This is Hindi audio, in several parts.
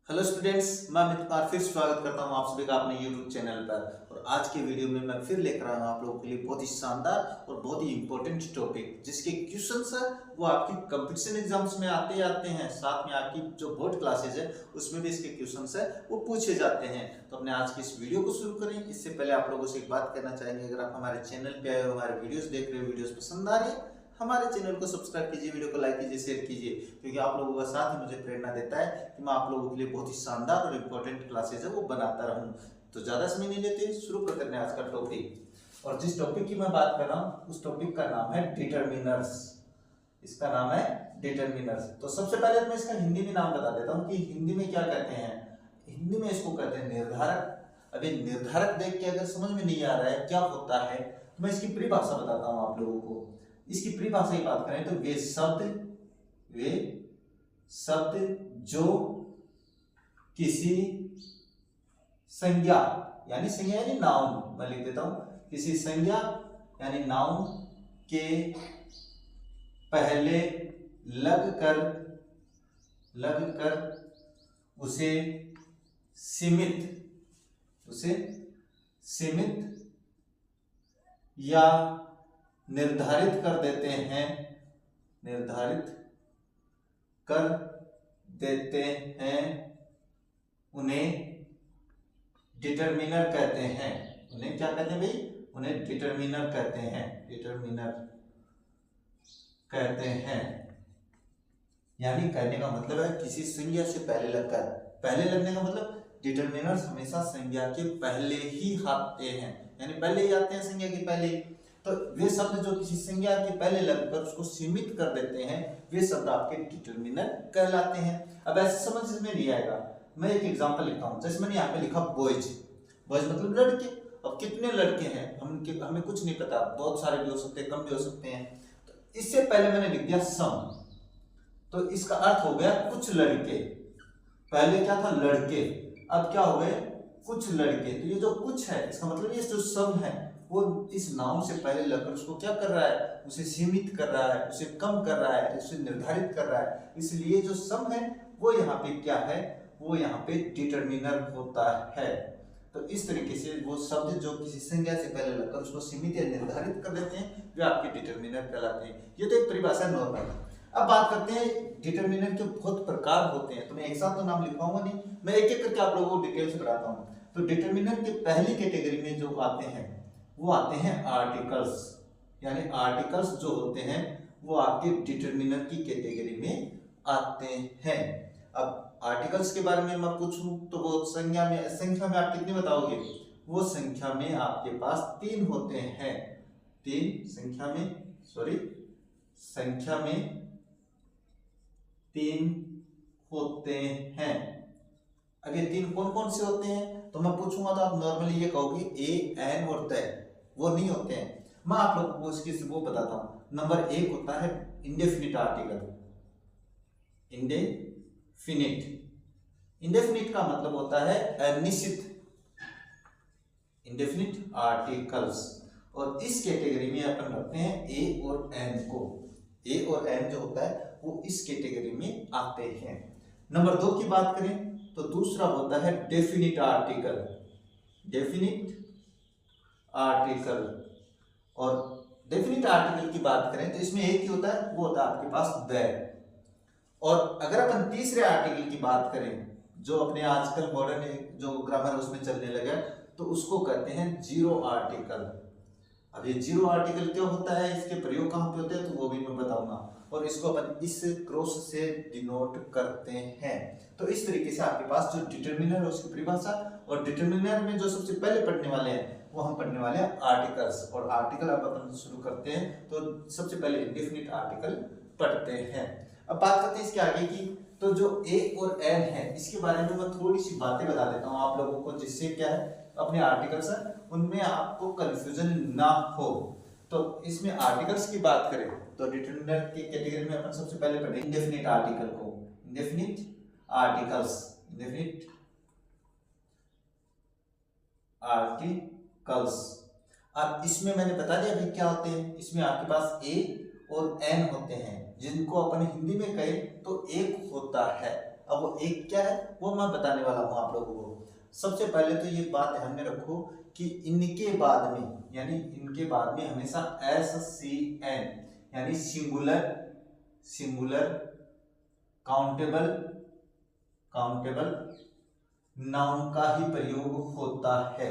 हेलो स्टूडेंट्स, मैं अमित कुमार फिर स्वागत करता हूं आप सभी का अपने YouTube चैनल पर। और आज के वीडियो में मैं फिर लेकर आया हूं आप लोगों के लिए बहुत ही शानदार और बहुत ही इंपॉर्टेंट टॉपिक, जिसके क्वेश्चंस है वो आपकी कंपटीशन एग्जाम्स में आते ही आते हैं। साथ में आपकी जो बोर्ड क्लासेज है उसमें भी इसके क्वेश्चंस है वो पूछे जाते हैं। तो अपने आज की इस वीडियो को शुरू करें इससे पहले आप लोगों से एक बात कहना चाहेंगे, अगर आप हमारे चैनल पे आए और हमारे वीडियोस देख रहे हो, वीडियोस पसंद आ रही है, हमारे चैनल को सब्सक्राइब कीजिए, वीडियो को लाइक कीजिए, शेयर कीजिए, क्योंकि आप लोगों का साथ ही मुझे प्रेरणा देता है कि मैं आप लोगों के लिए बहुत ही शानदार और इम्पोर्टेंट क्लासेज है वो बनाता रहूं। तो ज्यादा समय नहीं लेते, शुरू करते हैं आज का टॉपिक। और जिस टॉपिक की मैं बात कर रहा हूं उस टॉपिक का नाम है डिटरमिनर्स। इसका नाम है डिटरमिनर्स। तो सबसे पहले मैं इसका हिंदी में नाम बता देता हूँ कि हिंदी में क्या कहते हैं। हिंदी में इसको कहते हैं निर्धारक। अभी निर्धारक देख के अगर समझ में नहीं आ रहा है क्या होता है तो मैं इसकी परिभाषा बताता हूँ आप लोगों को। इसकी परिभाषा की बात करें तो वे शब्द जो किसी संज्ञा यानी नाउन, मैं लिख देता हूं, किसी संज्ञा यानी नाउन के पहले लगकर उसे सीमित या निर्धारित कर देते हैं उन्हें डिटरमिनर कहते हैं। उन्हें क्या कहते हैं भाई? उन्हें डिटरमिनर कहते हैं। यानी कहने का मतलब है किसी संज्ञा से पहले लगने का मतलब डिटरमिनर्स हमेशा संज्ञा के पहले ही आते हैं, यानी पहले ही आते हैं संज्ञा के पहले। तो वे शब्द जो किसी संज्ञा के पहले लगकर उसको सीमित कर देते हैं वे शब्द आपके डिटरमिनर कहलाते हैं। अब ऐसे समझ में नहीं आएगा, मैं एक एग्जांपल लिखता हूं। जैसे मैंने यहाँ पे लिखा बॉयज मतलब लड़के। अब कितने लड़के हैं हमें कुछ नहीं पता, बहुत सारे भी हो सकते हैं, कम भी हो सकते हैं। तो इससे पहले मैंने लिख दिया सम, तो इसका अर्थ हो गया कुछ लड़के। पहले क्या था? लड़के। अब क्या हो गए? कुछ लड़के। तो ये जो कुछ है इसका मतलब ये जो सम है वो इस नाउन से पहले लगकर उसको क्या कर रहा है? उसे सीमित कर रहा है, उसे कम कर रहा है, उसे निर्धारित कर रहा है। इसलिए जो सम है वो यहाँ पे क्या है? वो यहाँ पे डिटरमिनर होता है। तो इस तरीके से वो शब्द जो किसी संज्ञा से पहले लगकर उसको सीमित या निर्धारित कर देते हैं वे आपके डिटरमिनर कहलाते हैं। ये तो एक परिभाषा नॉर्मल। अब बात करते हैं डिटरमिनर के बहुत प्रकार होते हैं। तो मैं एक साथ तो नाम लिखवाऊंगा नहीं, मैं एक एक करके आप लोगों को डिटेल से बताता हूँ। तो डिटरमिनर के पहली कैटेगरी में जो आते हैं वो आते हैं आर्टिकल्स। यानी आर्टिकल्स जो होते हैं वो आपके डिटरमिनर की कैटेगरी में आते हैं। अब आर्टिकल्स के बारे में मैं पूछूं तो वो संख्या में आप कितने बताओगे? वो संख्या में आपके पास 3 होते हैं। संख्या में 3 होते हैं। अब ये 3 कौन कौन से होते हैं तो मैं पूछूंगा तो आप नॉर्मली ये कहोगे ए, एन और तय। वो नहीं होते हैं। मैं आप लोगों को इसकी वो बताता हूं। नंबर 1 होता है इंडेफिनिट आर्टिकल। इंडेफिनिट का मतलब होता है अनिश्चित। Indefinite articles. और इस कैटेगरी में अपन रखते हैं ए और एन को। ए और एन जो होता है वो इस कैटेगरी में आते हैं। नंबर 2 की बात करें तो दूसरा होता है डेफिनिट आर्टिकल। और डेफिनिट आर्टिकल की बात करें तो इसमें एक ही होता है, वो होता है आपके पास द। और अगर अपन तीसरे आर्टिकल की बात करें जो अपने आजकल मॉडर्न जो ग्रामर उसमें चलने लगा तो उसको कहते हैं जीरो आर्टिकल। अब ये जीरो आर्टिकल क्यों होता है, इसके प्रयोग कहाँ पे होते हैं तो वो भी मैं बताऊंगा। और इसको अपन इस क्रॉस से डिनोट करते हैं। तो इस तरीके से आपके पास जो डिटरमिनर है उसकी परिभाषा, और डिटरमिनर में जो सबसे पहले पढ़ने वाले हैं वो हम पढ़ने वाले हैं आर्टिकल्स। और आर्टिकल अब अपन शुरू करते हैं तो सबसे पहले इंडेफिनिट आर्टिकल पढ़ते हैं। अब बात करते हैं इसके आगे की। तो जो ए और एन है इसके बारे में मैं थोड़ी सी बातें बता देता हूँ आप लोगों को, जिससे क्या है अपने आर्टिकल्स है उनमें आपको कंफ्यूजन ना हो। तो इसमें आर्टिकल्स की बात करें तो डिटरमिनर की कैटेगरी में अपन सबसे पहले पढ़े इंडेफिनिट आर्टिकल को। इंडेफिनिट आर्टिकल्स अब इसमें मैंने बता दिया अभी क्या होते हैं। इसमें आपके पास ए और एन होते हैं, जिनको अपन हिंदी में कहें तो एक होता है। अब वो एक क्या है वो मैं बताने वाला हूं आप लोगों को। सबसे पहले तो ये बात ध्यान में रखो कि इनके बाद में यानी इनके बाद में हमेशा SCN यानी सिंगुलर काउंटेबल नाउन का ही प्रयोग होता है।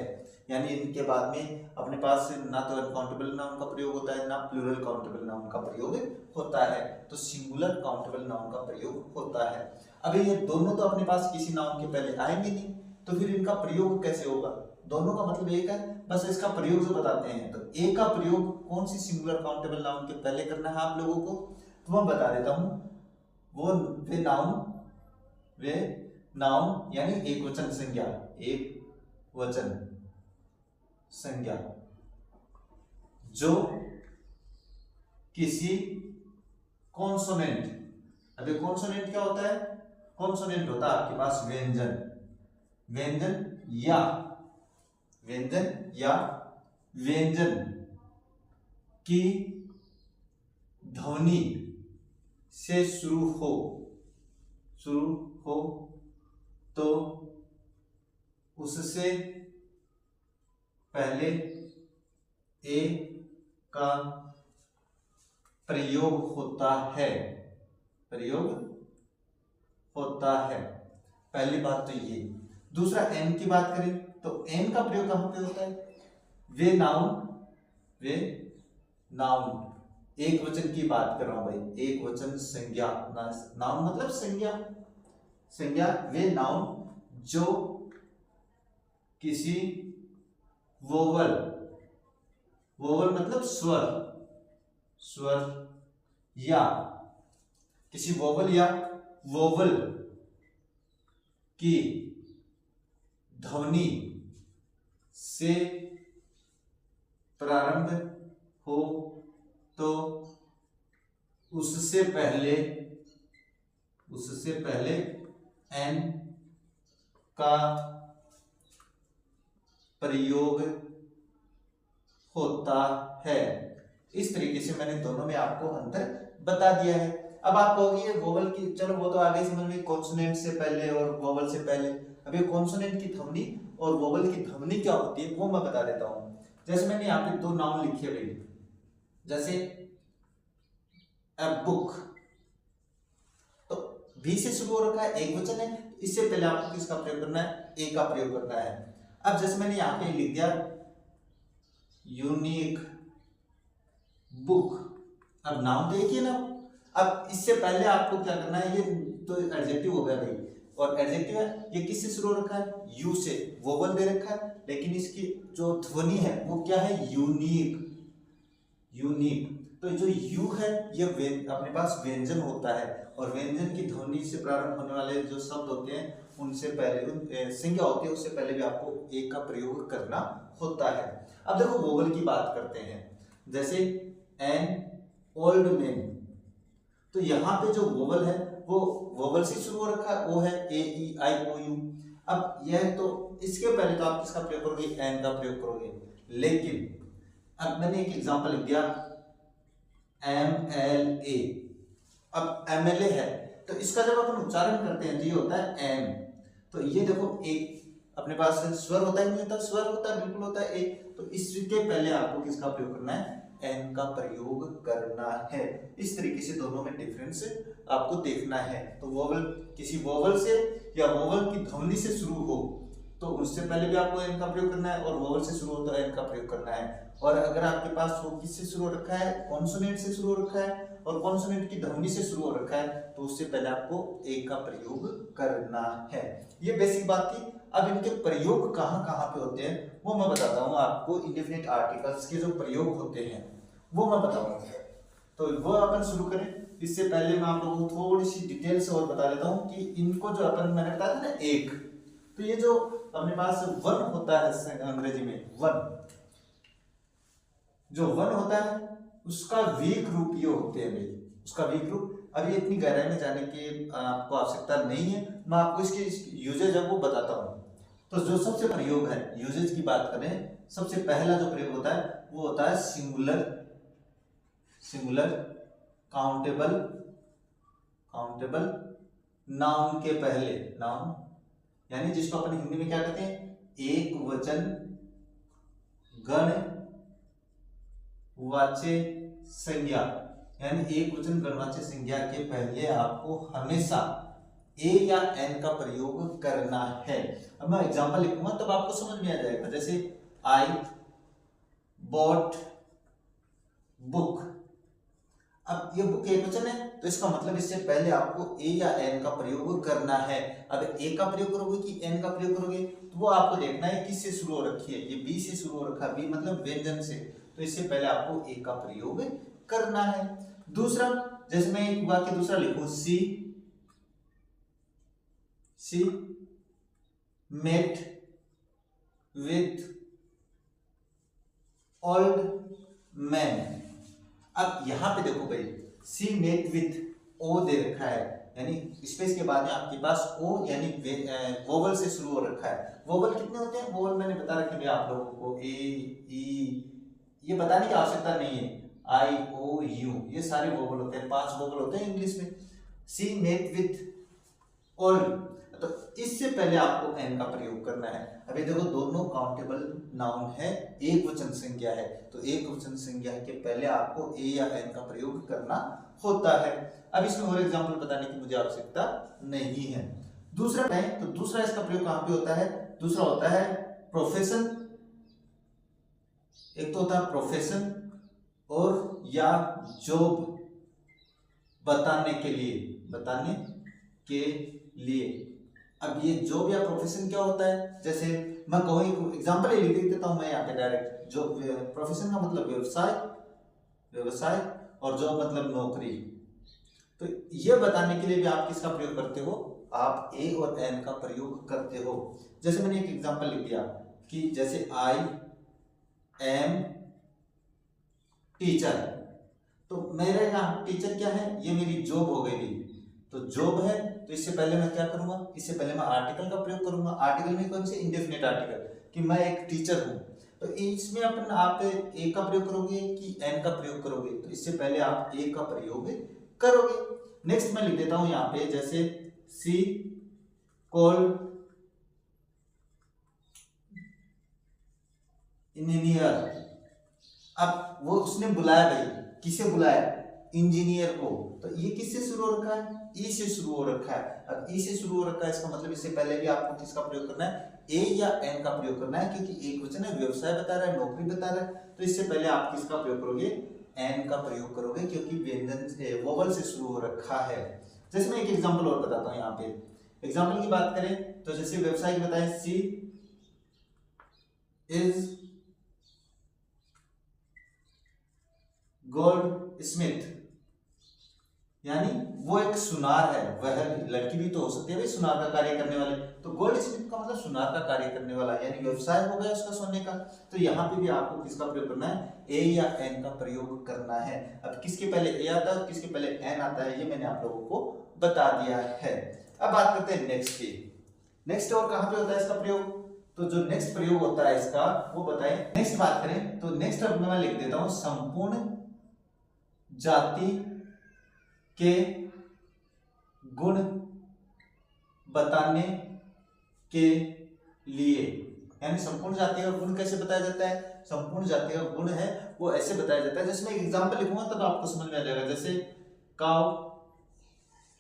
यानी इनके बाद में अपने पास ना तो अनकाउंटेबल नाउन का प्रयोग होता है ना प्लूरल काउंटेबल नाउन का प्रयोग होता है, तो सिंगुलर काउंटेबल नाउन का प्रयोग होता है। अभी ये दोनों तो अपने पास किसी नाउन के पहले आएंगे नहीं, तो फिर इनका प्रयोग कैसे होगा? दोनों का मतलब एक है, बस इसका प्रयोग जो बताते हैं। तो ए का प्रयोग कौन सी सिंगुलर काउंटेबल नाउन के पहले करना है आप लोगों को, तो मैं बता देता हूं। वे नाउन यानी एक वचन संज्ञा जो किसी कॉन्सोनेंट, अभी कॉन्सोनेंट क्या होता है? कॉन्सोनेंट होता है आपके पास व्यंजन या व्यंजन की ध्वनि से शुरू हो तो उससे पहले ए का प्रयोग होता है। पहली बात तो ये। दूसरा एन की बात करें तो एन का प्रयोग कहां पे होता है? वे नाउन एक वचन की बात कर रहा हूं भाई, एक वचन संज्ञा, नाउन मतलब संज्ञा वे नाउन जो किसी वोवल मतलब स्वर या किसी वोवल की ध्वनि से प्रारंभ हो तो उससे पहले एन का प्रयोग होता है। इस तरीके से मैंने दोनों में आपको अंतर बता दिया है। अब आप कहोगे वोवल की, चलो वो तो आगे समझ में, कॉन्सोनेंट से पहले और वोवल से पहले। अभी कॉन्सोनेंट की ध्वनि और वोवल की ध्वनि क्या होती है वो मैं बता देता हूं। जैसे मैंने यहाँ पे दो नाउन लिखे हुए, जैसे अ बुक, तो भी से शुरू हो रखा है, एक वचन है, इससे पहले आपको किसका प्रयोग करना है? ए का प्रयोग करना है। अब जैसे मैंने यहाँ पे लिख दिया यूनिक बुक, अब नाउन देखिए ना, अब इससे पहले आपको क्या करना है? ये तो एडजेक्टिव हो गया भाई, और एडजेक्टिव है, ये किससे शुरू हो रखा है? यू से, वोवल दे रखा है, लेकिन इसकी जो ध्वनि है वो क्या है? यूनिक। तो जो यू है ये अपने पास व्यंजन होता है, और व्यंजन की ध्वनि से प्रारंभ होने वाले जो शब्द होते हैं उनसे पहले संज्ञा होती है, उससे पहले भी आपको एक का प्रयोग करना होता है। अब देखो वोवल की बात करते हैं, जैसे एन ओल्ड मैन, तो यहाँ पे जो वोवल है वो वोवल से शुरू हो रखा है, वो है ए ई आई ओ यू। अब यह तो इसके पहले तो आप किसका प्रयोग करोगे? एन का प्रयोग करोगे। लेकिन अब मैंने एक एग्जांपल लिख दिया MLA, अब MLA है तो इसका जब अपन उच्चारण करते हैं तो ये होता है एम। तो ये देखो एक अपने पास स्वर होता है, नहीं होता? स्वर होता है, बिल्कुल होता है एक। तो इसके पहले आपको किसका प्रयोग करना है? एन का प्रयोग करना है। इस तरीके से दोनों में डिफरेंस आपको देखना है। तो वोवल किसी वोवल से या वोवल की ध्वनि से शुरू हो तो उससे पहले भी आपको एन का प्रयोग करना है, और वोवल से शुरू हो तो एन का प्रयोग करना है। और अगर आपके पास वो किससे शुरू हो रखा है? कॉन्सोनेंट से शुरू हो रखा है, और कॉन्सोनेंट की ध्वनि से शुरू हो रखा है, तो उससे पहले आपको एक का प्रयोग करना है। ये बेसिक बात थी। अब इनके प्रयोग कहाँ कहाँ पे होते हैं वो मैं बताता हूँ आपको। इंडेफिनिट आर्टिकल्स के जो प्रयोग होते हैं वो मैं बताऊंगा, तो वो अपन शुरू करें। इससे पहले मैं आप लोगों को थोड़ी सी डिटेल से और बता देता हूँ कि इनको जो अपन मैंने बताया था ना एक, तो ये जो अपने पास वन होता है अंग्रेजी में, जो वन होता है उसका वीक रूप ये होते हैं भाई, उसका वीक रूप। अभी इतनी गहराई में जाने की आपको आवश्यकता नहीं है, मैं आपको इसके यूजेज है वो बताता हूँ। तो जो सबसे प्रयोग है, यूजेज की बात करें, सबसे पहला जो प्रयोग होता है वो होता है सिंगुलर काउंटेबल नाउन के पहले, नाउन यानी जिसको अपन हिंदी में क्या कहते हैं, एक वचन गण वाच्य संज्ञा, यानी एक वचन गणवाच्य संज्ञा के पहले आपको हमेशा ए या एन का प्रयोग करना है। अब मैं एग्जांपल लिखूंगा तब आपको समझ में आ जाएगा। जैसे आई बॉट बुक, अब ये बुक एक वचन है तो इसका मतलब इससे पहले आपको ए या एन का प्रयोग करना है। अब ए का प्रयोग करोगे कि एन का प्रयोग करोगे तो वो आपको देखना है किससे शुरू हो रखी है, ये बी से शुरू हो रखा है, बी मतलब व्यंजन से, तो इससे पहले आपको ए का प्रयोग करना है। दूसरा, जैसे मैं एक वाक्य दूसरा लिखूं, she met with old man. अब यहां पे देखो भाई, सी मेट विथ ओ दे रखा है, यानी स्पेस के बाद में आपके पास ओ यानी वोवल से शुरू हो रखा है। वोवल कितने होते हैं, वोवल मैंने बता रखे हैं आप लोगों को, ए ई, ये बताने की आवश्यकता नहीं है, आई ओ यू, ये सारे वोवल होते हैं, 5 वोवल होते हैं इंग्लिश में। सी मेट विथ ओल्ड, तो इससे पहले आपको एन का प्रयोग करना है। अभी देखो दोनों काउंटेबल नाउन है, एक वचन संज्ञा है, तो एक वचन संज्ञा के पहले आपको ए या एन का प्रयोग करना होता है। अब इसमें और एग्जांपल बताने की मुझे आवश्यकता नहीं है। दूसरा है, तो दूसरा इसका प्रयोग कहां पे होता है, दूसरा होता है प्रोफेशन। एक तो होता है प्रोफेशन और या जॉब बताने के लिए, बताने के लिए। अब ये जॉब या प्रोफेशन क्या होता है, जैसे मैं कहूँ एग्जांपल लिख देता हूं मैं यहाँ पे डायरेक्ट। जॉब, प्रोफेशन का मतलब व्यवसाय, व्यवसाय, और जॉब मतलब नौकरी। तो ये बताने के लिए भी आप किसका प्रयोग करते हो, आप ए और एन का प्रयोग करते हो। जैसे मैंने एक एग्जांपल लिख दिया कि जैसे आई एम टीचर, तो मेरे यहाँ टीचर क्या है, ये मेरी जॉब हो गई। तो जॉब है तो इससे पहले मैं क्या करूंगा, इससे पहले मैं आर्टिकल का प्रयोग करूंगा। आर्टिकल में कौन से, इंडेफिनिट आर्टिकल, कि मैं एक टीचर हूं, तो इसमें अपन आप ए का प्रयोग करोगे कि एन का प्रयोग करोगे, तो इससे पहले आप ए का प्रयोग करोगे। नेक्स्ट मैं लिख देता हूं यहाँ पे, जैसे सी कॉल्ड इंजीनियर। अब वो उसने बुलाया भाई, किसे बुलाया, इंजीनियर को, तो ये किससे शुरू हो रखा है, ई से शुरू हो रखा है। अब ई से शुरू हो रखा है, इसका मतलब इससे पहले भी आपको किसका प्रयोग करना है, ए या एन का प्रयोग करना है, क्योंकि एक वचन है, व्यवसाय बता रहा है, नौकरी बता रहा है, तो इससे पहले आप किसका प्रयोग करोगे, एन का प्रयोग करोगे, क्योंकि व्यंजन वोवल से शुरू हो रखा है। जैसे मैं एक एग्जाम्पल और बताता हूँ यहाँ पे, एग्जाम्पल की बात करें तो जैसे व्यवसाय की बताएं, सी इज गोल्ड स्मिथ, यानी वो एक सुनार है, वह लड़की भी तो हो सकती है भाई सुनार का कार्य करने वाले, तो गोल्ड स्मिथ का मतलब सुनार का कार्य करने वाला, यानी व्यवसाय हो गया उसका सोने का। तो यहाँ पे भी आपको किसका प्रयोग करना है, ए या एन का प्रयोग करना है। अब किसके पहले ए आता है और किसके पहले एन आता है, ये मैंने आप लोगों को बता दिया है। अब बात करते हैं नेक्स्ट की। नेक्स्ट और कहाँ पे होता है इसका प्रयोग, तो जो नेक्स्ट प्रयोग होता है इसका वो बताएं। नेक्स्ट बात करें तो नेक्स्ट अब मैं लिख देता हूं, संपूर्ण जाति के गुण बताने के लिए, यानी संपूर्ण जाति का गुण कैसे बताया जाता है, संपूर्ण जाति का गुण है वो ऐसे बताया जाता है। जैसे मैं एक एग्जांपल लिखूंगा तब आपको समझ में आ जाएगा। जैसे काउ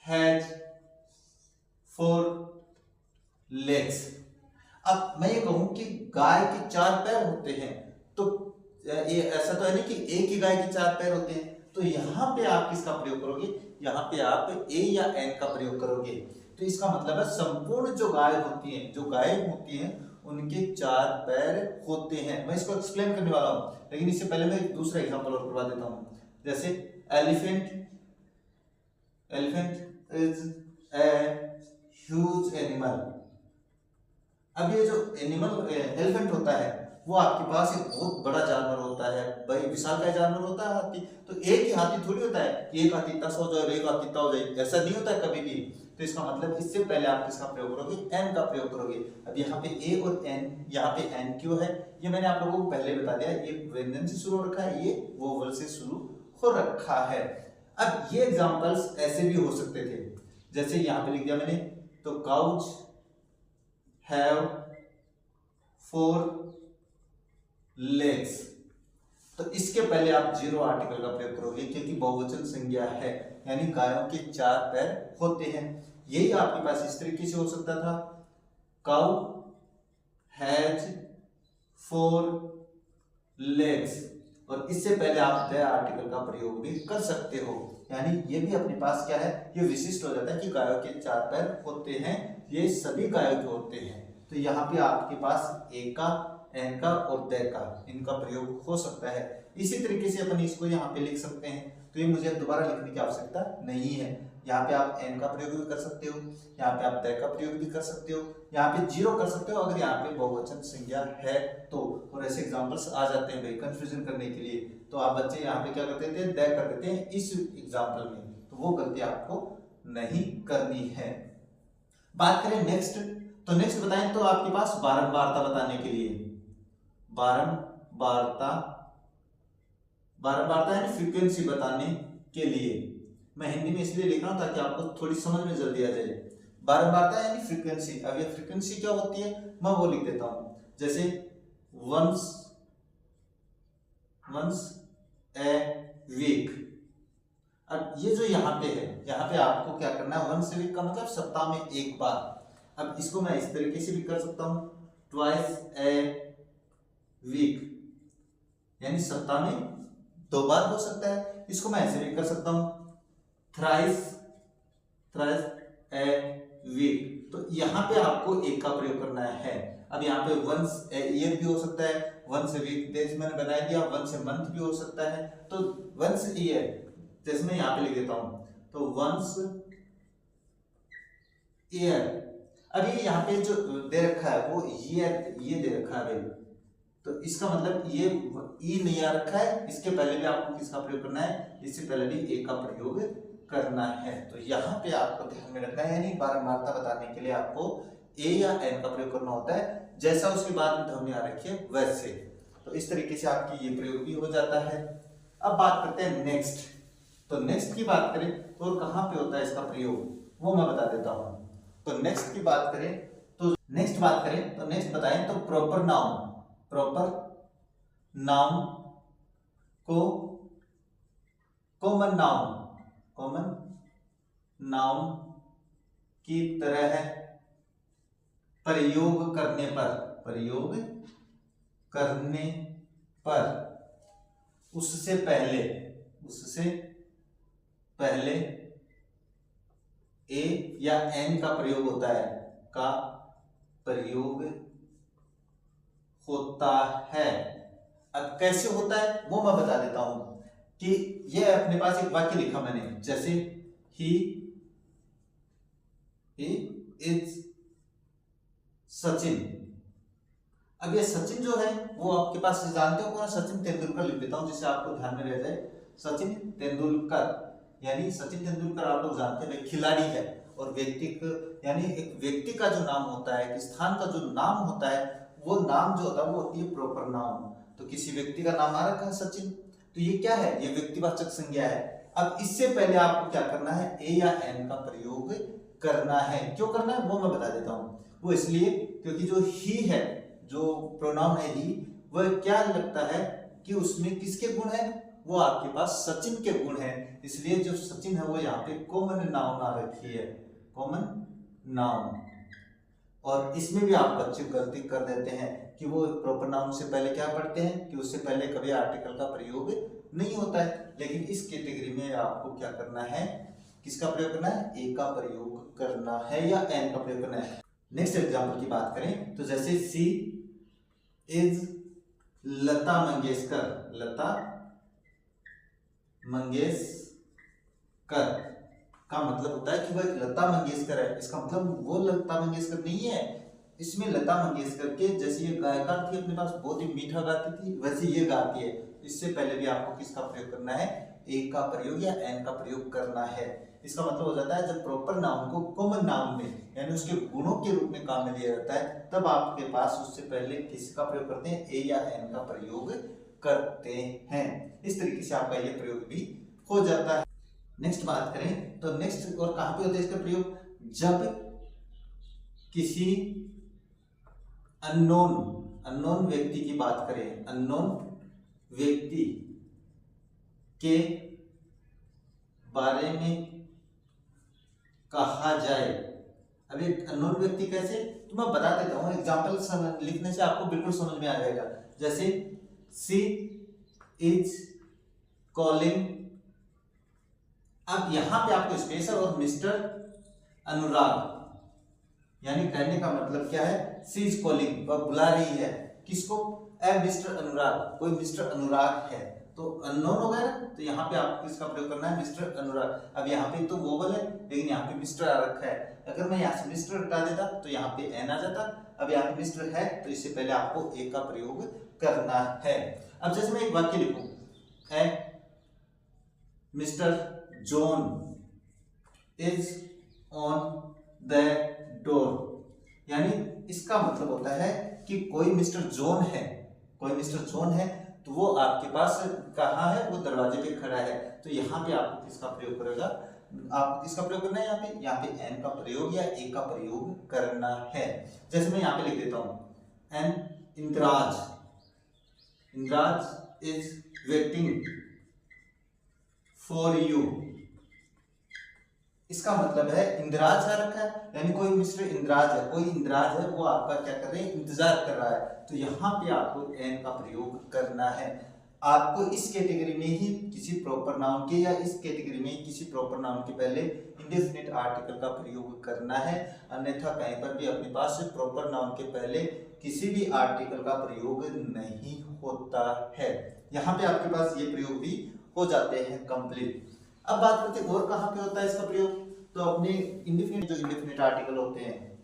हैज 4 legs। अब मैं ये कहूं कि गाय के 4 पैर होते हैं, तो ये ऐसा तो है नहीं कि एक ही गाय के 4 पैर होते हैं, तो यहाँ पे आप किसका प्रयोग करोगे, यहाँ पे आप ए या एन का प्रयोग करोगे। तो इसका मतलब है संपूर्ण जो गाय होती हैं, जो गाय होती हैं उनके 4 पैर होते हैं। मैं इसको एक्सप्लेन करने वाला हूँ, लेकिन इससे पहले मैं एक दूसरा एग्जांपल और करवा देता हूँ। जैसे elephant, elephant is a huge animal. अब ये जो एनिमल एलिफेंट होता है वो आपके पास एक बहुत बड़ा जानवर होता है, भाई विशालकाय जानवर होता है हाथी। तो एक ही हाथी थोड़ी होता है कि एक हाथी इतना हो जाए एक हाथी इतना हो जाए, ऐसा नहीं होता है कभी भी। तो इसका मतलब इससे पहले आप किसका प्रयोग करोगे, एन का प्रयोग करोगे। अब यहाँ पे ए और एन, यहाँ पे एन क्यों है ये मैंने आप लोगों को पहले बता दिया, ये व्यंजन से शुरू हो रखा है, ये वोवल से शुरू हो रखा है। अब ये एग्जाम्पल्स ऐसे भी हो सकते थे, जैसे यहाँ पे लिख दिया मैंने, तो काउज हैव 4 लेग्स। तो इसके पहले आप जीरो आर्टिकल का प्रयोग करोगे क्योंकि बहुवचन संज्ञा है, यानी गायों के 4 पैर होते हैं। यही आपके पास इस तरीके से हो सकता था, काउ हैज 4 लेग्स, और इससे पहले आप द आर्टिकल का प्रयोग भी कर सकते हो, यानी ये भी अपने पास क्या है, ये विशिष्ट हो जाता है कि गायों के 4 पैर होते हैं, ये सभी गायों के होते हैं। तो यहाँ पे आपके पास ए का, एन का और द का, इनका प्रयोग हो सकता है। इसी तरीके से अपन इसको यहाँ पे लिख सकते हैं, तो ये मुझे दोबारा लिखने की आवश्यकता नहीं है। यहाँ पे आप एन का प्रयोग भी कर सकते हो, यहाँ पे आप द का प्रयोग भी कर सकते हो, यहाँ पे जीरो कर सकते हो अगर यहाँ पे बहुवचन संज्ञा है तो। और ऐसे एग्जांपल्स आ जाते हैं भाई कंफ्यूजन करने के लिए, तो आप बच्चे यहाँ पे क्या करते थे, द कर देते हैं इस एग्जाम्पल में, तो वो गलती आपको नहीं करनी है। बात करें नेक्स्ट, तो नेक्स्ट बताएं तो आपके पास बारंबारता बताने के लिए, बारंबारता यानी फ्रीक्वेंसी बताने के लिए, मैं हिंदी में इसलिए लिख रहा हूं ताकि आपको थोड़ी समझ में जल्दी आ जाए। बारंबारता यानी फ्रीक्वेंसी। अब ये फ्रीक्वेंसी क्या होती है मैं वो लिख देता हूं, जैसे वंस ए वीक। अब ये जो यहाँ पे है, यहाँ पे आपको क्या करना है, वंस ए वीक का मतलब सप्ताह में एक बार। अब इसको मैं इस तरीके से भी कर सकता हूं, ट्वाइस ए वीक, यानी सप्ताह में 2 बार हो सकता है। इसको मैं ऐसे भी कर सकता हूं, थ्राइस ए वीक। तो यहाँ पे आपको एक का प्रयोग करना है। अब यहाँ पे वंस ए ईयर भी हो सकता है, वंस ए वीक जैसे मैंने बना दिया, वंस ए मंथ भी हो सकता है। तो वंस ईयर जैसे मैं यहाँ पे लिख देता हूं, तो वंस ईयर। अब ये यहाँ पे जो दे रखा है वो ईयर, ये दे रखा है भाई, तो इसका मतलब ये ई नहीं आ रखा है, इसके पहले भी आपको किसका प्रयोग करना है, इससे पहले भी ए का प्रयोग करना है। तो यहाँ पे आपको ध्यान में रखना है, यानी बारंबारता बताने के लिए आपको ए या एन का प्रयोग करना होता है, जैसा उसके बाद में ध्वनि आ रखी है वैसे। तो इस तरीके से आपकी ये प्रयोग भी हो जाता है। अब बात करते हैं नेक्स्ट, तो नेक्स्ट की बात करें तो कहाँ पे होता है इसका प्रयोग वो मैं बता देता हूँ। तो नेक्स्ट की बात करें तो नेक्स्ट बताएं तो प्रॉपर नाउन को कॉमन नाउन की तरह प्रयोग करने पर उससे पहले ए या एन का प्रयोग होता है। अब कैसे होता है वो मैं बता देता हूं कि ये अपने पास एक वाक्य लिखा मैंने, जैसे ही इज सचिन। अब ये सचिन जो है वो आपके पास जानते हो कौन, सचिन तेंदुलकर लिख देता हूं जिससे आपको ध्यान में रह जाए। सचिन तेंदुलकर, यानी सचिन तेंदुलकर आप लोग जानते हैं खिलाड़ी है, और व्यक्ति यानी एक व्यक्ति का जो नाम होता है, एक स्थान का जो नाम होता है, वो नाम जो होता है वो होती है प्रॉपर नाउन। तो किसी व्यक्ति का नाम आ रखा है सचिन, तो ये क्या है, ये व्यक्तिवाचक संज्ञा है। अब इससे पहले आपको क्या करना है, ए या एन का प्रयोग करना है। क्यों करना है वो मैं बता देता हूँ। वो इसलिए क्योंकि जो ही है, जो प्रोनाउन है ही, वह क्या लगता है कि उसमें किसके गुण है, वो आपके पास सचिन के गुण है, इसलिए जो सचिन है वो यहाँ पे कॉमन नाउन आ रखी है, कॉमन नाउन। और इसमें भी आप बच्चे गलती कर देते हैं कि वो प्रॉपर नाउन से पहले क्या पढ़ते हैं कि उससे पहले कभी आर्टिकल का प्रयोग नहीं होता है। लेकिन इस कैटेगरी में आपको क्या करना है, किसका प्रयोग करना है, ए का प्रयोग करना है या एन का प्रयोग करना है। नेक्स्ट एग्जांपल की बात करें तो जैसे सी इज लता मंगेशकर का मतलब होता है कि वह एक लता मंगेशकर है। इसका मतलब वो लता मंगेशकर नहीं है, इसमें लता मंगेशकर के जैसे ये गायकार थी अपने पास, बहुत ही मीठा गाती थी, वैसे ये गाती है। इससे पहले भी आपको किसका प्रयोग करना है, ए का प्रयोग या एन का प्रयोग करना है। इसका मतलब हो जाता है जब प्रॉपर नाउन को कॉमन नाउन में यानी उसके गुणों के रूप में काम में लिया जाता है, तब आपके पास उससे पहले किसका प्रयोग करते हैं, ए या एन का प्रयोग करते हैं। इस तरीके से आपका ये प्रयोग भी हो जाता है। नेक्स्ट बात करें तो नेक्स्ट और कहां पे होता है इसका प्रयोग, जब किसी अननोन व्यक्ति की बात करें, अननोन व्यक्ति के बारे में कहा जाए। अब एक अननोन व्यक्ति कैसे, तो मैं बता देता हूं, एग्जाम्पल लिखने से आपको बिल्कुल समझ में आ जाएगा। जैसे सी इज कॉलिंग, अब यहां पे आपको स्पेशल और मिस्टर अनुराग, यानी कहने का मतलब क्या है, सी इज कॉलिंग, वह बुला रही है किसको, ए मिस्टर अनुराग, कोई मिस्टर अनुराग है, तो अननोन हो गया ना, तो यहाँ पे आपको इसका प्रयोग करना है मिस्टर अनुराग। अब यहाँ पे तो वोवल है लेकिन यहाँ पे मिस्टर आ रखा है, अगर मैं यहाँ से मिस्टर हटा देता तो यहाँ पे एन आ जाता। अब यहाँ पे मिस्टर है तो इससे पहले आपको ए का प्रयोग करना है। अब जैसे मैं एक वाक्य लिखूं, a Mr John is on the door, यानी इसका मतलब होता है कि कोई मिस्टर जॉन है, कोई मिस्टर जॉन है तो वो आपके पास कहाँ है, वो दरवाजे पे खड़ा है। तो यहाँ पे आपको किसका प्रयोग करेगा, आप इसका प्रयोग करना है, यहाँ पे एन का प्रयोग या ए का प्रयोग करना है। जैसे मैं यहाँ पे लिख देता हूँ, an Indraj, Indraj is waiting for you, इसका मतलब है इंद्राज आ रखा है, यानी कोई मिस्टर इंद्राज है, कोई इंद्राज है, वो आपका क्या कर रहे हैं, इंतजार कर रहा है। तो यहाँ पे आपको एन का प्रयोग करना है। आपको इस कैटेगरी में ही किसी प्रॉपर नाउन के या इस कैटेगरी में किसी प्रॉपर नाउन के पहले इंडेफिनिट आर्टिकल का प्रयोग करना है, अन्यथा कहीं पर भी अपने पास प्रॉपर नाउन के पहले किसी भी आर्टिकल का प्रयोग नहीं होता है। यहाँ पे आपके पास ये प्रयोग भी हो जाते हैं कंप्लीट। अब बात करते हैं और कहाँ पे होता है इसका प्रयोग, तो अपने इंडेफिनिट, जो इंडेफिनिट आर्टिकल होते हैं,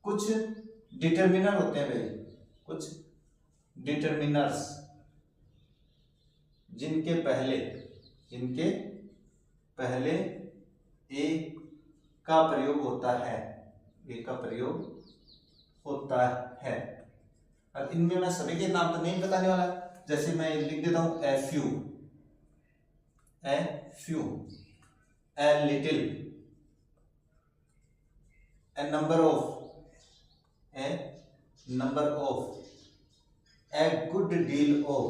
कुछ डिटरमिनर होते हैं भाई, कुछ डिटरमिनर्स जिनके पहले ए का प्रयोग होता है, ए का प्रयोग होता है। अब इनमें मैं सभी के नाम तो नहीं बताने वाला, जैसे मैं लिख देता हूं a few, a little, a number of, a good deal of,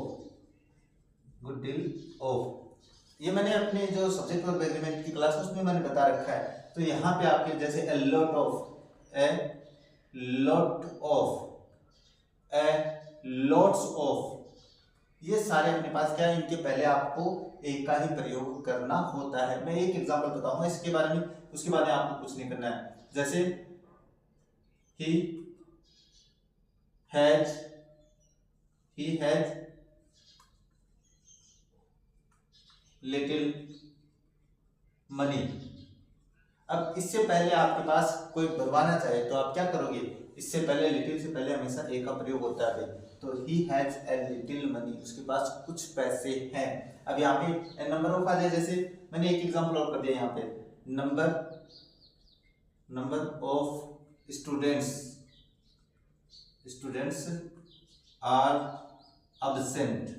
ये मैंने अपने जो सब्जेक्ट और एग्रीमेंट की क्लास उसमें मैंने बता रखा है। तो यहाँ पे आपके जैसे a lot of, a lots of, ये सारे अपने पास क्या है, इनके पहले आपको एक का ही प्रयोग करना होता है। मैं एक एग्जांपल बताऊंगा इसके बारे में, उसके बाद आपको कुछ नहीं करना है। जैसे he has little money। अब इससे पहले आपके पास कोई बनवाना चाहे तो आप क्या करोगे, इससे पहले लिटिल से पहले हमेशा ए का प्रयोग होता है। तो he has a little money, उसके पास कुछ पैसे हैं। अब यहाँ पे नंबर ऑफ आ जाए, जैसे मैंने एक एग्जांपल और कर दिया, यहाँ पे number of students are absent.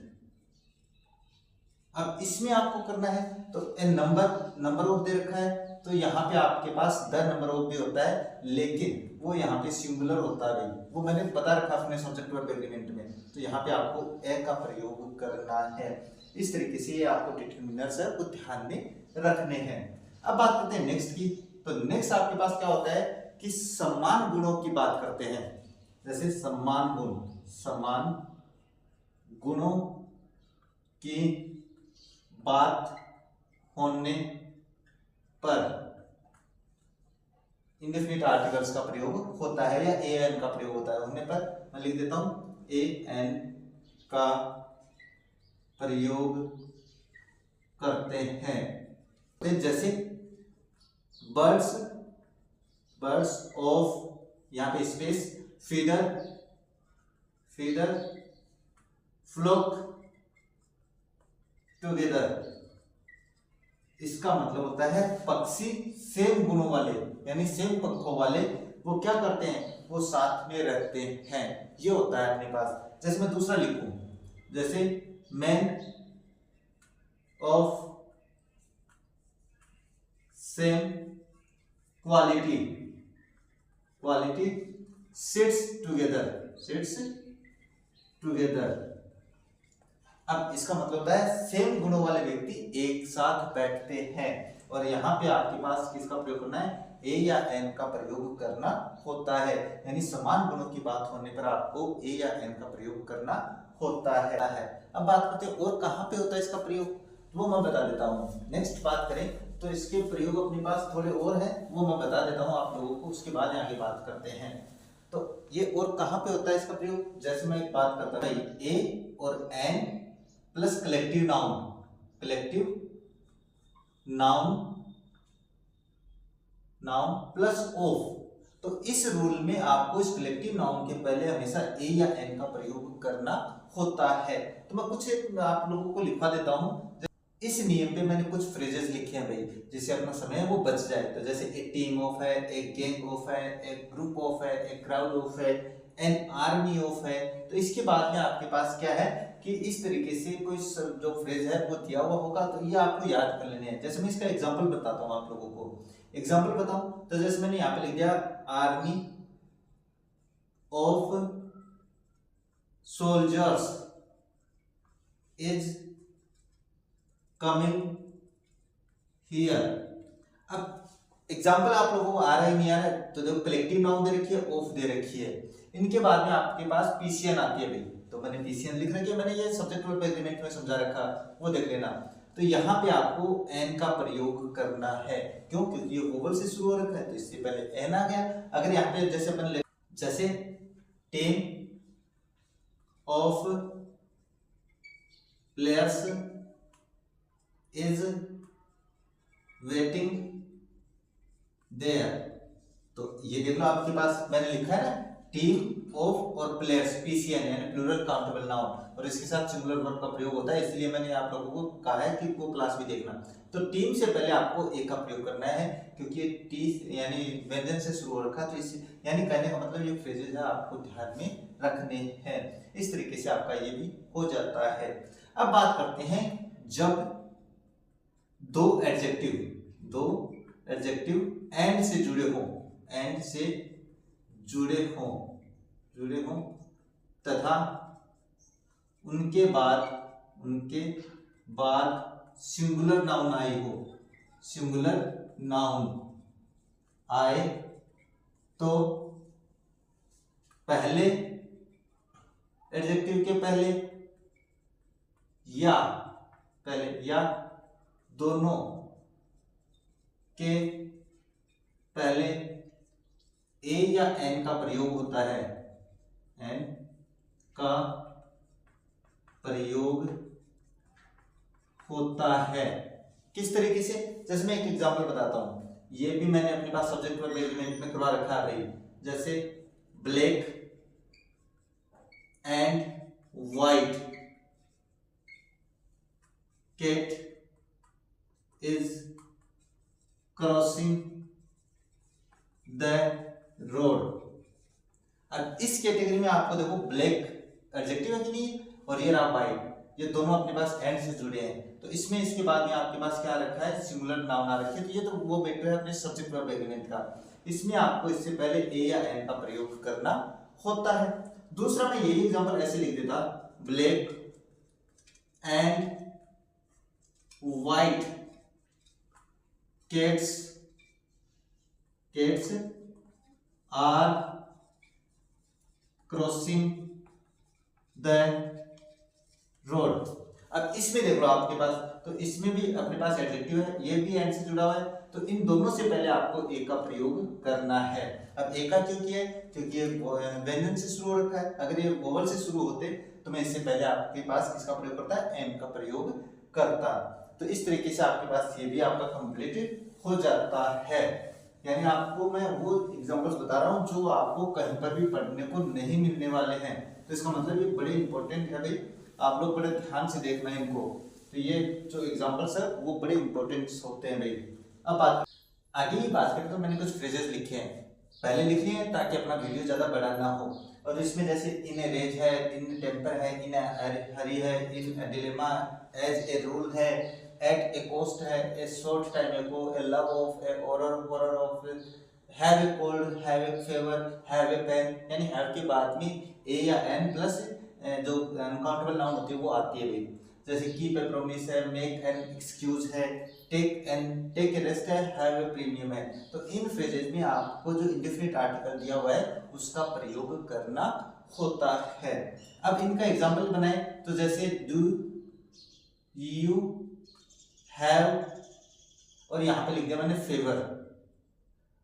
अब इसमें आपको करना है तो नंबर ऑफ दे रखा है, तो यहाँ पे आपके पास द नंबर ऑफ भी होता है, लेकिन वो यहाँ पे सिंगुलर होता है, वो मैंने बता रखा अपने सब्जेक्ट वर्ब एग्रीमेंट में। तो यहाँ पे आपको ए का प्रयोग करना है। इस तरीके से ये आपको डिटरमिनर्स है वो ध्यान में रखने हैं। अब बात करते हैं नेक्स्ट की, तो नेक्स्ट आपके पास क्या होता है कि समान गुणों की बात करते हैं। जैसे समान गुणों की बात होने पर इंडेफिनिट आर्टिकल्स का प्रयोग होता है या ए एन का प्रयोग होता है। होने पर मैं लिख देता हूं ए एन का प्रयोग करते हैं। तो जैसे बर्ड्स ऑफ, यहाँ पे स्पेस, फीडर फ्लोक टुगेदर, इसका मतलब होता है पक्षी सेम गुणों वाले, यानी सेम पंखों वाले, वो क्या करते हैं, वो साथ में रहते हैं, ये होता है अपने पास। जैसे मैं दूसरा लिखूं, जैसे man of same quality, sits together. अब इसका मतलब होता है सेम गुणों वाले व्यक्ति एक साथ बैठते हैं, और यहाँ पे आपके पास किसका प्रयोग करना है, ए या एन का प्रयोग करना होता है, यानी समान गुणों की बात होने पर आपको ए या एन का प्रयोग करना होता है। अब बात करते हैं और कहाँ पे होता है इसका प्रयोग, वो मैं बता देता हूँ। नेक्स्ट बात करें तो इसके प्रयोग अपने पास थोड़े और हैं, वो मैं बता देता हूँ आप लोगों को, उसके बाद आगे बात करते हैं। तो ये और कहाँ पे होता है इसका प्रयोग, जैसे मैं एक बात करता भाई, ए और an plus collective noun plus of. तो इस रूल में आपको इस कलेक्टिव नाउन के पहले हमेशा ए या एन का प्रयोग करना होता है। तो मैं कुछ आप लोगों को लिखवा देता हूं। इस नियम पे मैंने कुछ फ्रेजेस लिखे हैं भाई, जिससे अपना समय वो बच जाए। तो जैसे ए टीम ऑफ है, एक गैंग ऑफ है, एक ग्रुप ऑफ है, एक क्राउड ऑफ है, एन आर्मी ऑफ है। तो इसके बाद में आपके पास क्या है कि इस तरीके से कोई जो फ्रेज है वो दिया हुआ होगा, तो ये आपको याद कर लेने हैं। जैसे मैं इसका एग्जांपल बताता हूँ आप लोगों को, एग्जांपल बताऊं तो जैसे मैंने यहाँ पे लिख दिया, army of soldiers is coming here. अब एग्जाम्पल आप लोगों को आ रहा है नहीं आ रहा है, तो देखो कलेक्टिव नाउन दे रखी है, ऑफ दे रखी है, इनके बाद में आपके पास पीसीएन आती है भाई। तो मैंने पीसीएन लिख रखी है, मैंने ये सब्जेक्ट वर्ब एग्रीमेंट में समझा रखा, वो देख लेना। तो यहाँ पे आपको एन का प्रयोग करना है, क्यों, क्योंकि ये वोवल से शुरू हो रखा है, तो इससे पहले एन आ गया। अगर यहाँ पे जैसे अपन जैसे 10 of players is waiting there, तो ये देख लो आपके पास मैंने लिखा है ना, टीम ऑफ और प्लेयर्स, पीसीएन यानी प्लूरल काउंटेबल नाउन, और इसके साथ सिंगुलर वर्ब का प्रयोग होता है, इसलिए मैंने आप लोगों को कहा है कि वो क्लास भी देखना। तो टीम से पहले आपको ए का प्रयोग करना है, क्योंकि टी यानी व्यंजन से शुरू हो रखा, तो इस यानी कहने का मतलब ये फ्रेजेस है आपको ध्यान में रखने हैं। इस तरीके से आपका ये भी हो जाता है। अब बात करते हैं जब दो एडजेक्टिव एंड से जुड़े हों तथा उनके बाद सिंगुलर नाउन आए तो पहले एडजेक्टिव के पहले या दोनों के पहले ए या एन का प्रयोग होता है, एन का प्रयोग होता है। किस तरीके से, जैसे मैं एक एग्जांपल बताता हूं, ये भी मैंने अपने पास सब्जेक्ट वर्ब एग्रीमेंट में करवा रखा है भाई। जैसे black and white cat is crossing the road। अब इस कैटेगरी में आपको देखो ब्लैक एडजेक्टिव है कि नहीं, और ये रहा वाइट, ये दोनों अपने पास एंड से जुड़े हैं, तो इसमें इसके बाद में आपके पास क्या रखा है, सिंगुलर नाउन आ रखी है। तो ये तो वो मैटर है अपने सब्जेक्ट वर्ब एग्रीमेंट का, इसमें आपको इससे पहले ए या एन का प्रयोग करना होता है। दूसरा मैं यही एग्जांपल ऐसे लिख देता, black and white cats are crossing the road। अब इसमें देख लो आपके पास, तो इसमें भी अपने पास एडजेक्टिव है, ये भी एंड से जुड़ा हुआ है, तो इन दोनों से पहले आपको ए का प्रयोग करना है। अब ए का क्यों किया है, क्योंकि व्यंजन से शुरू हो रखा है। अगर ये वोवल से शुरू होते तो मैं इससे पहले आपके पास किसका प्रयोग करता है, एन का प्रयोग करता। तो इस तरीके से आपके पास ये भी आपका कंप्लीट हो जाता है। यानी आपको मैं वो एग्जांपल्स बता रहा हूँ जो आपको कहीं पर भी पढ़ने को नहीं मिलने वाले हैं। तो इसका मतलब ये बड़े इंपॉर्टेंट है भाई, आप लोग बड़े ध्यान से देखना है इनको। तो ये जो एग्जांपल्स है वो बड़े इंपॉर्टेंट होते हैं भाई। अब आगे की बात करें तो मैंने कुछ फ्रेजेस लिखे हैं, पहले लिखे हैं ताकि अपना वीडियो ज़्यादा बड़ा ना हो। और इसमें जैसे इन ए रेज है, इन टेम्पर है, इन हरी है, in dilemma, as a rule है, एट ए कोस्ट है, a short time ago, a love of, a order of, have a cold, have a favour, have a pain, यानी हैव के बाद में ए या एन प्लस जो अनकाउंटेबल नाउन होती है वो आती है भाई। जैसे कीप ए प्रॉमिस है, मेक एन एक्सक्यूज है, टेक ए रेस्ट है, हैव ए प्रीमियम है। तो इन फ्रेजेस में आपको जो इंडेफिनिट आर्टिकल दिया हुआ है उसका प्रयोग करना होता है। अब इनका एग्जांपल बनाए तो जैसे डू यू हैव, और यहाँ पे लिख दिया मैंने फेवर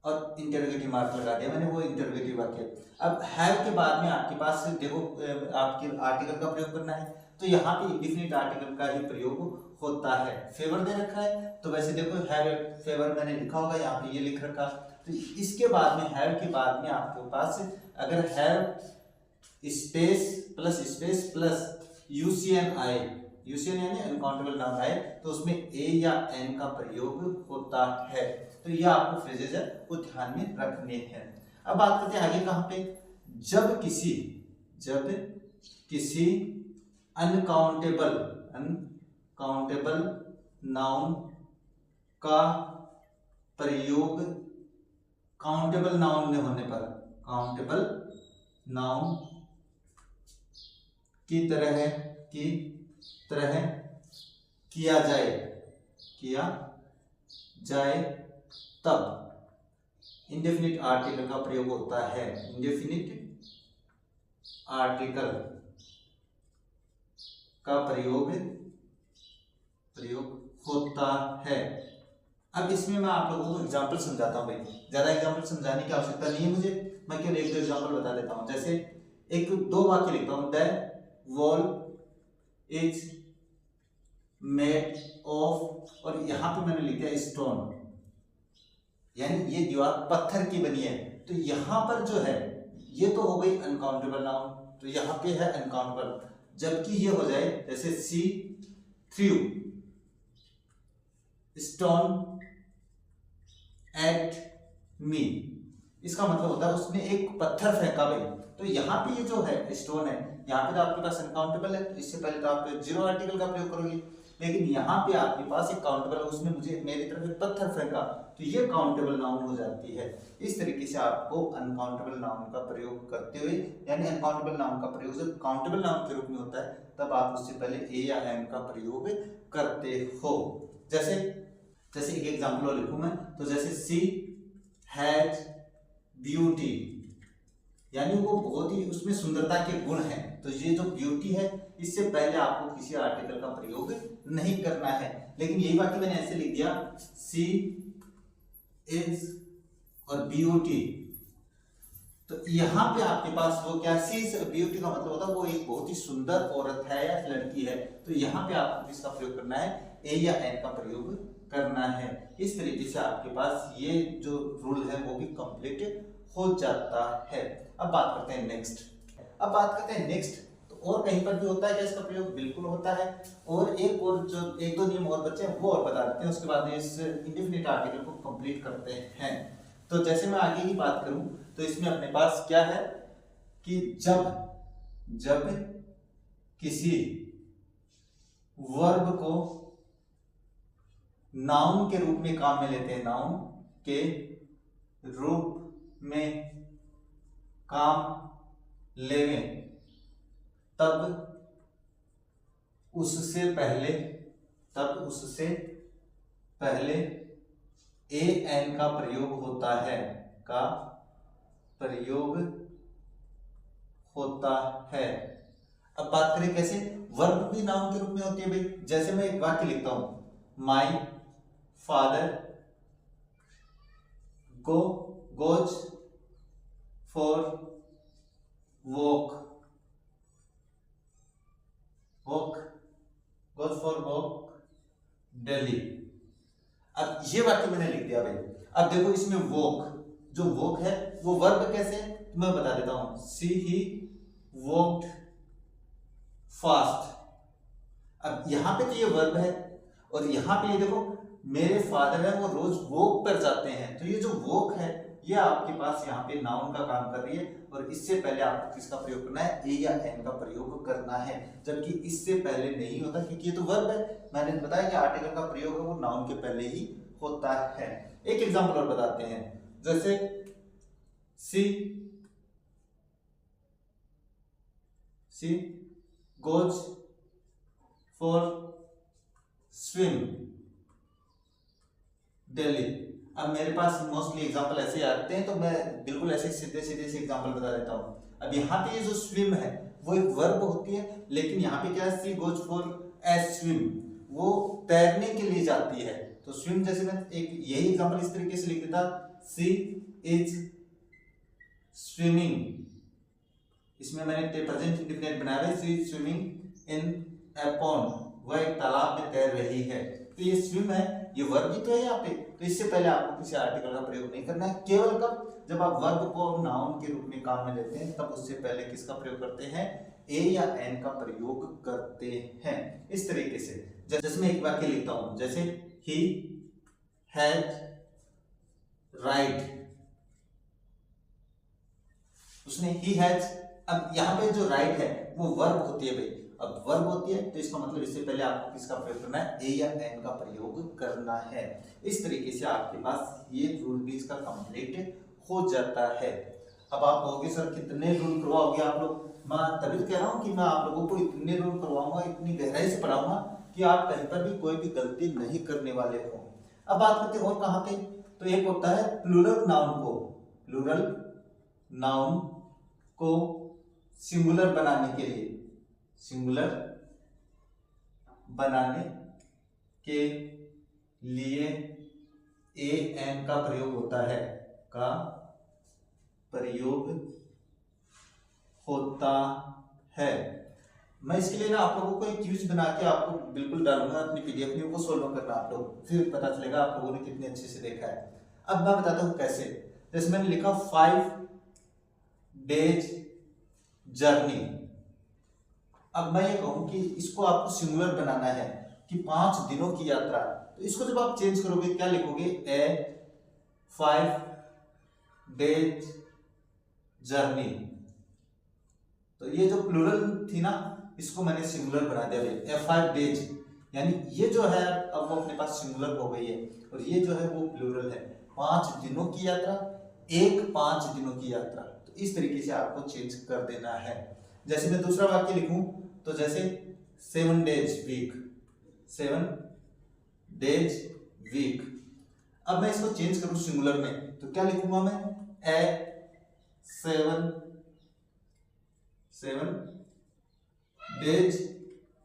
और इंटरोगेटिव मार्क लगा दिया मैंने, वो इंटरोगेटिव वाक्य। अब हैव के बाद में आपके पास देखो आपके आर्टिकल का प्रयोग करना है, तो यहाँ पे इंडेफिनिट आर्टिकल का ही प्रयोग होता है। फेवर दे रखा है तो वैसे देखो हैव ए फेवर मैंने लिखा होगा, यहाँ पे ये लिख रखा, तो इसके बाद में हैव के बाद में आपके पास अगर हैव स्पेस प्लस यूसीएन आए, यूसीएन यानी अनकाउंटेबल नाउन आए, तो उसमें ए या एन का प्रयोग होता है। तो ये आपको फ्रेजेस है वो ध्यान में रखने हैं। अब बात करते हैं आगे कहाँ पे, जब किसी अनकाउंटेबल नाउन का प्रयोग काउंटेबल नाउन में होने पर, काउंटेबल नाउन की तरह किया जाए तब इंडेफिनिट आर्टिकल का प्रयोग होता है। इंडेफिनिट आर्टिकल का प्रयोग होता है। अब इसमें मैं आप लोगों को एग्जांपल समझाता हूँ भाई, ज्यादा एग्जांपल समझाने की आवश्यकता नहीं है मुझे, मैं केवल एक दो एग्जांपल बता देता हूँ। जैसे एक दो वाक्य लिखता हूँ, the wall is made of, और यहाँ पे मैंने लिख दिया स्टोन, यानी ये दीवार पत्थर की बनी है। तो यहाँ पर जो है ये तो हो गई अनकाउंटेबल नाउन, तो यहाँ पे है अनकाउंटेबल, जबकि ये हो जाए जैसे सी थ्रू स्टोन एट मी, इसका मतलब होता है उसने एक पत्थर फेंका भाई। तो यहाँ पे ये जो है स्टोन है, यहाँ पे तो आपके पास अनकाउंटेबल है, तो इससे पहले तो आप जीरो आर्टिकल का प्रयोग करोगे, लेकिन यहाँ पे आपके पास एक काउंटेबल है, उसने मुझे मेरी तरफ एक पत्थर फेंका, तो ये काउंटेबल नाउन हो जाती है। इस तरीके से आपको अनकाउंटेबल नाउन का प्रयोग करते हुए, यानी अनकाउंटेबल नाउन का प्रयोग जब काउंटेबल नाउन के रूप में होता है तब आप उससे पहले ए या एन का प्रयोग करते हो। जैसे एक एग्जांपल और लिखूं मैं, तो जैसे सी हैज ब्यूटी, यानी वो बहुत ही उसमें सुंदरता के गुण हैं। तो ये जो ब्यूटी है इससे पहले आपको किसी आर्टिकल का प्रयोग नहीं करना है, लेकिन यही बात मैंने ऐसे लिख दिया सी इज और ब्यूटी, तो यहाँ पे आपके पास वो क्या, सी इज ब्यूटी का मतलब होता है वो एक बहुत ही सुंदर औरत है या लड़की है। तो यहाँ पे आपको किसका प्रयोग करना है, ए या एन का प्रयोग करना है। इस तरीके से आपके पास ये जो रूल है वो भी कंप्लीट हो जाता है। अब बात करते हैं नेक्स्ट। तो और कहीं पर भी होता है क्या इसका प्रयोग? बिल्कुल होता है। और एक दो नियम और बचे हैं वो और बता देते हैं, उसके बाद इस इंडेफिनिट आर्टिकल को कंप्लीट करते हैं। तो जैसे मैं आगे की बात करूं तो इसमें अपने पास क्या है कि जब किसी वर्ब को नाउन के रूप में काम में लेते हैं, नाउन के रूप में काम लेवें, तब उससे पहले ए एन का प्रयोग होता है। अब बात करें कैसे, वर्ब भी नाउन के रूप में होती है भाई। जैसे मैं एक वाक्य लिखता हूं, my father goes for walk daily. अब ये वाक्य मैंने लिख दिया भाई। अब देखो इसमें जो वॉक है वो वर्ब कैसे है तो मैं बता देता हूं, सी ही वॉक्ड फास्ट। अब यहां पे तो ये वर्ब है और यहां पे ये देखो मेरे फादर है वो रोज वॉक पर जाते हैं, तो ये जो वॉक है ये आपके पास यहाँ पे नाउन का काम कर रही है और इससे पहले आपको किसका प्रयोग करना है, ए या एन का प्रयोग करना है, जबकि इससे पहले नहीं होता क्योंकि ये तो वर्ब है। मैंने बताया कि आर्टिकल का प्रयोग है वो नाउन के पहले ही होता है। एक एग्जांपल और बताते हैं, जैसे she goes for swim daily. अब मेरे पास मोस्टली एग्जांपल ऐसे आते हैं तो मैं बिल्कुल ऐसे सीधे सीधे से एग्जांपल बता देता हूं। अब यहाँ पे ये जो स्विम है वो एक वर्ब होती है, लेकिन यहाँ पे क्या है, she goes for a swim, वो तैरने के लिए जाती है। तो स्विम जैसे मैं एक यही एग्जांपल इस तरीके से लिख देता, सी इज स्विमिंग, इसमें मैंने प्रेजेंट इंडेफिनिट बनाया है, she is swimming in a pond, वह एक तालाब में तैर रही है। तो ये स्विम है, ये वर्ब भी तो है यहाँ पे, तो इससे पहले आपको किसी आर्टिकल का प्रयोग नहीं करना है। केवल कब, जब आप वर्ब को नाउन के रूप में काम में लेते हैं तब उससे पहले किसका प्रयोग करते हैं, ए या एन का प्रयोग करते हैं। इस तरीके से जैसे मैं एक वाक्य लिखता हूं, जैसे ही हैड राइट, उसने ही हैज, अब यहाँ पे जो राइट है वो वर्ब होती है भाई, अब वर्ब होती है तो इसका मतलब इससे पहले आपको किसका प्रयोग करना है, ए या एन का प्रयोग करना है। इस तरीके से आपके पास ये रूल भी इसका कंप्लीट हो जाता है। अब आप कहोगे सर कितने रूल करवाओगे आप लोग, मैं तभी तो कह रहा हूं कि मैं आप लोगों को इतने रूल करवाऊंगा, इतनी गहराई से पढ़ाऊंगा कि आप कहीं पर भी कोई भी गलती नहीं करने वाले हो। अब बात करते हैं और कहां पे, तो एक होता है प्लूरल नाउन को, प्लूरल नाउन को सिंगुलर बनाने के लिए, सिंगुलर बनाने के लिए ए एन का प्रयोग होता है, का प्रयोग होता है। मैं इसके लिए ना आप लोगों को एक क्विज बना के आपको बिल्कुल डालूंगा अपनी पीडीएफ में, वो सॉल्व करना आप लोग, फिर पता चलेगा आप लोगों ने कितने अच्छे से देखा है। अब मैं बताता हूं कैसे। जैसे मैंने लिखा 5 days जर्नी, अब मैं ये कहूं कि इसको आपको सिंगुलर बनाना है कि 5 दिनों की यात्रा, तो इसको जब आप चेंज करोगे क्या लिखोगे, ए 5 days जर्नी। तो ये जो प्लूरल थी ना, इसको मैंने सिंगुलर बना दिया ए 5 days, यानी ये जो है अब वो अपने पास सिंगुलर हो गई है और ये जो है वो प्लूरल है। 5 दिनों की यात्रा, एक 5 दिनों की यात्रा, तो इस तरीके से आपको चेंज कर देना है। जैसे मैं दूसरा वाक्य लिखूं तो जैसे 7 days वीक, 7 days वीक। अब मैं इसको चेंज करूं सिंगुलर में तो क्या लिखूंगा मैं, ए 7 days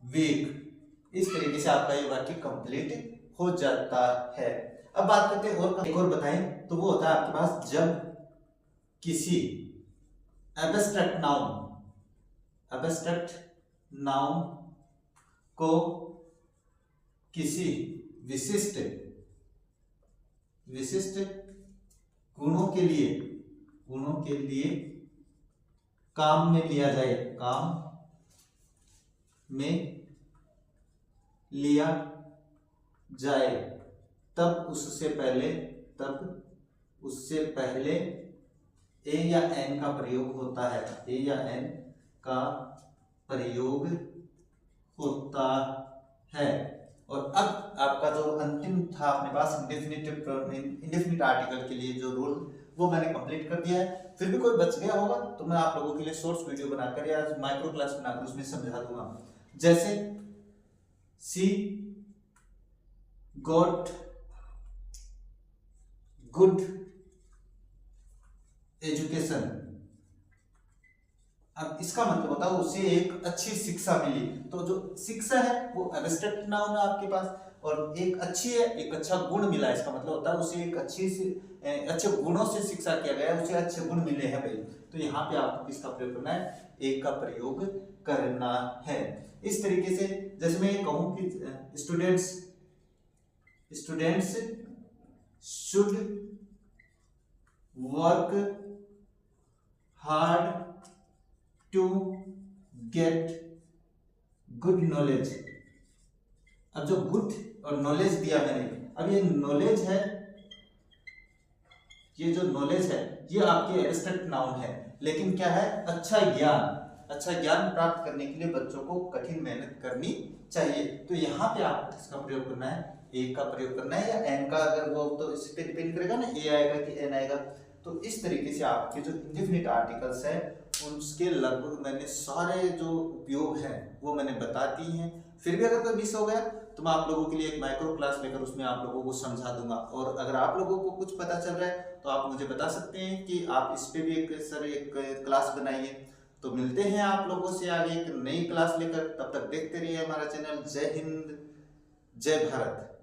वीक। इस तरीके से आपका ये वाक्य कंप्लीट हो जाता है। अब बात करते हैं और एक और बताएं तो वो होता है आपके पास जब किसी एब्स्ट्रैक्ट नाउन को किसी विशिष्ट गुणों के लिए काम में लिया जाए, तब उससे पहले ए या एन का प्रयोग होता है, ए या एन का प्रयोग होता है। और अब आपका जो अंतिम था अपने पास इंडेफिनिट आर्टिकल के लिए जो रूल, वो मैंने कंप्लीट कर दिया है। फिर भी कोई बच गया होगा तो मैं आप लोगों के लिए शॉर्ट्स वीडियो बनाकर या माइक्रो क्लास बनाकर उसमें समझा दूंगा। जैसे सी गॉट गुड एजुकेशन, अब इसका मतलब होता है उसे एक अच्छी शिक्षा मिली। तो जो शिक्षा है वो एब्स्ट्रैक्ट नाउन है आपके पास, और एक अच्छी है, एक अच्छा गुण मिला, इसका मतलब होता है उसे एक अच्छे गुणों से शिक्षा किया गया है, उसे अच्छे गुण मिले हैं भाई। तो यहाँ पे आपको किसका प्रयोग करना है, एक का प्रयोग करना है। इस तरीके से जैसे मैं ये कहूं कि students should work hard to get good knowledge. अब जो गुड और नॉलेज दिया मैंने, अब ये नॉलेज है, ये जो नॉलेज है ये आपकी एब्स्ट्रैक्ट नाउन है, लेकिन क्या है, अच्छा ज्ञान प्राप्त करने के लिए बच्चों को कठिन मेहनत करनी चाहिए। तो यहाँ पे आपको किसका प्रयोग करना है, ए का प्रयोग करना है, या एन का, अगर वो तो इस पे डिपेंड करेगा ना, ए आएगा कि एन आएगा। तो इस तरीके से आपके जो इंडेफिनिट आर्टिकल्स है उसके लगभग मैंने सारे जो उपयोग हैं वो मैंने बता दी हैं। फिर भी अगर कोई मिस हो गया तो मैं आप लोगों के लिए एक माइक्रो क्लास लेकर उसमें आप लोगों को समझा दूंगा। और अगर आप लोगों को कुछ पता चल रहा है तो आप मुझे बता सकते हैं कि आप इस पे भी एक क्लास बनाइए। तो मिलते हैं आप लोगों से आगे एक नई क्लास लेकर, तब तक देखते रहिए हमारा चैनल। जय हिंद, जय भारत।